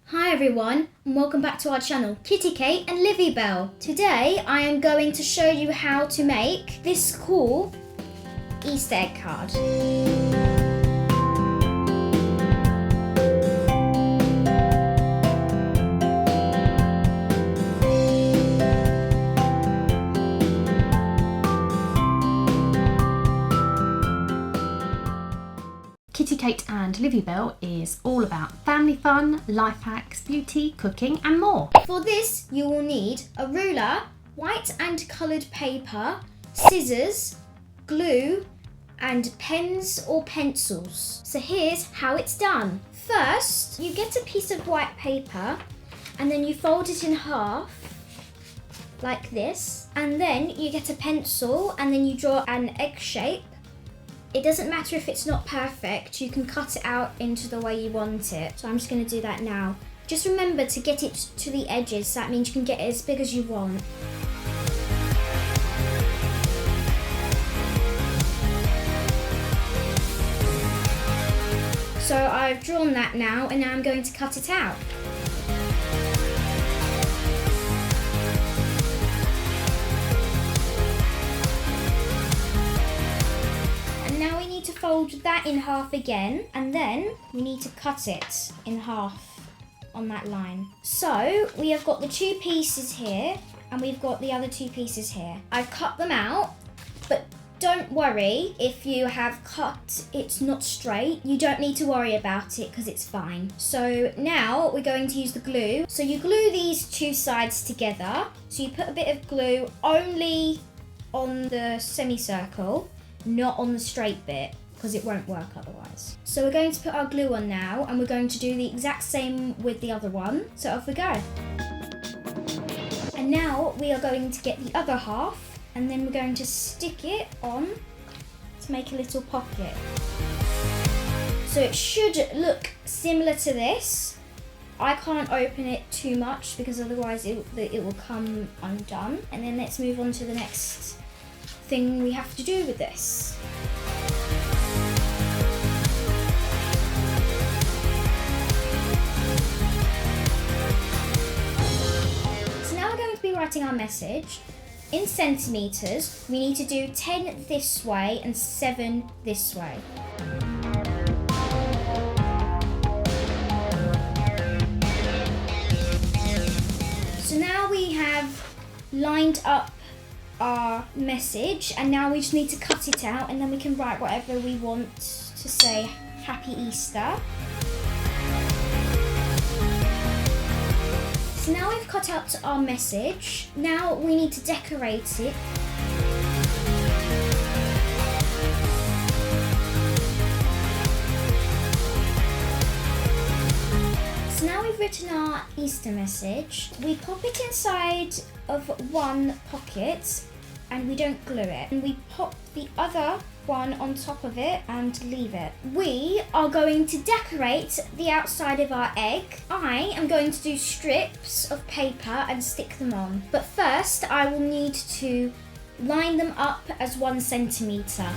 Hi everyone, and welcome back to our channel, KittyKate and Livvy-Bel. Today I am going to show you how to make this cool Easter egg card. KittyKate and Livvy-Bel is all about family fun, life hacks, beauty, cooking and more. For this you will need a ruler, white and coloured paper, scissors, glue and pens or pencils. So here's how it's done. First you get a piece of white paper and then you fold it in half like this, and then you get a pencil and then you draw an egg shape. It doesn't matter if it's not perfect, you can cut it out into the way you want it. So I'm just going to do that now. Just remember to get it to the edges, so that means you can get it as big as you want. So I've drawn that now, and now I'm going to cut it out. To fold that in half again, and then we need to cut it in half on that line. So we have got the two pieces here and we've got the other two pieces here. I've cut them out, but don't worry if you have cut it not straight. You don't need to worry about it because it's fine. So now we're going to use the glue. So you glue these two sides together. So you put a bit of glue only on the semicircle, not on the straight bit, because it won't work otherwise. So we're going to put our glue on now, and we're going to do the exact same with the other one. So off we go. And now we are going to get the other half, and then we're going to stick it on to make a little pocket. So it should look similar to this. I can't open it too much because otherwise it will come undone. And then let's move on to the next thing we have to do with this. So now we're going to be writing our message. In centimetres, we need to do 10 this way and 7 this way. So now we have lined up our message, and now we just need to cut it out, and then we can write whatever we want to say. Happy Easter. So now we've cut out our message. Now we need to decorate it. So now we've written our Easter message. We pop it inside of one pocket and we don't glue it. And we pop the other one on top of it and leave it. We are going to decorate the outside of our egg. I am going to do strips of paper and stick them on. But first I will need to line them up as 1 centimetre.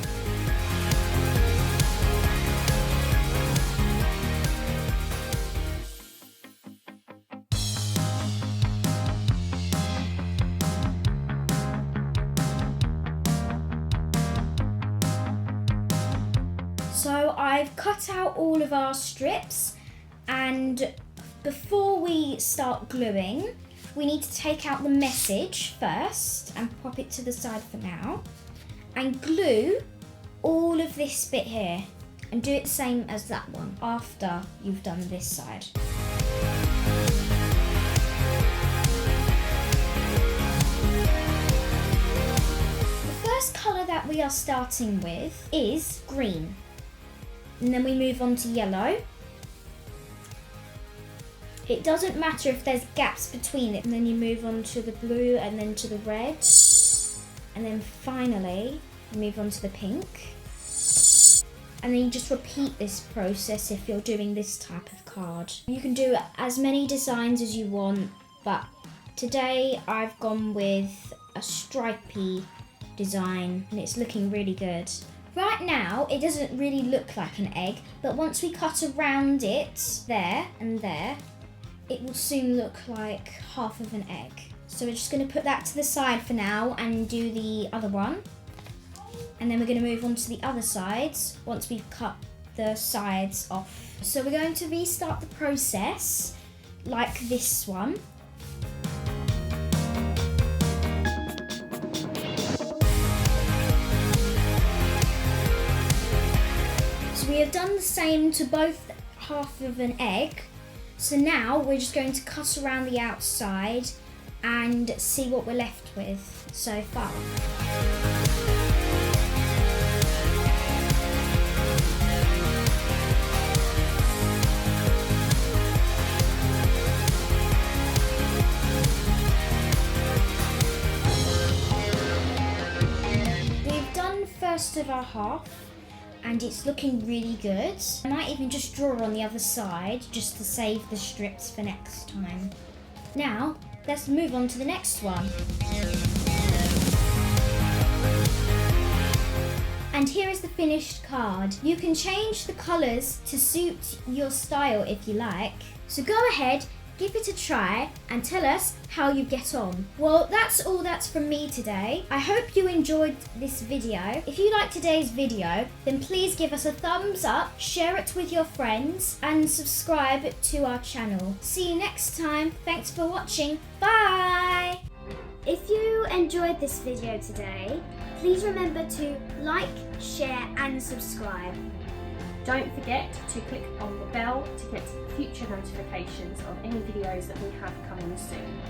So I've cut out all of our strips, and before we start gluing, we need to take out the message first and pop it to the side for now, and glue all of this bit here, and do it the same as that one after you've done this side. The first colour that we are starting with is green. And then we move on to yellow. It doesn't matter if there's gaps between it. And then you move on to the blue and then to the red. And then finally, you move on to the pink. And then you just repeat this process if you're doing this type of card. You can do as many designs as you want, but today I've gone with a stripy design and it's looking really good. Right now, it doesn't really look like an egg, but once we cut around it, there and there, it will soon look like half of an egg. So we're just going to put that to the side for now and do the other one. And then we're going to move on to the other sides once we've cut the sides off. So we're going to restart the process like this one. So we have done the same to both half of an egg. So now we're just going to cut around the outside and see what we're left with so far. We've done first of our half and it's looking really good. I might even just draw on the other side just to save the strips for next time. Now, let's move on to the next one. And here is the finished card. You can change the colours to suit your style if you like. So go ahead, give it a try and tell us how you get on. Well, that's all that's from me today. I hope you enjoyed this video. If you liked today's video, then please give us a thumbs up, share it with your friends and subscribe to our channel. See you next time. Thanks for watching. Bye! If you enjoyed this video today, please remember to like, share and subscribe. Don't forget to click on the bell to get future notifications of any videos that we have coming soon.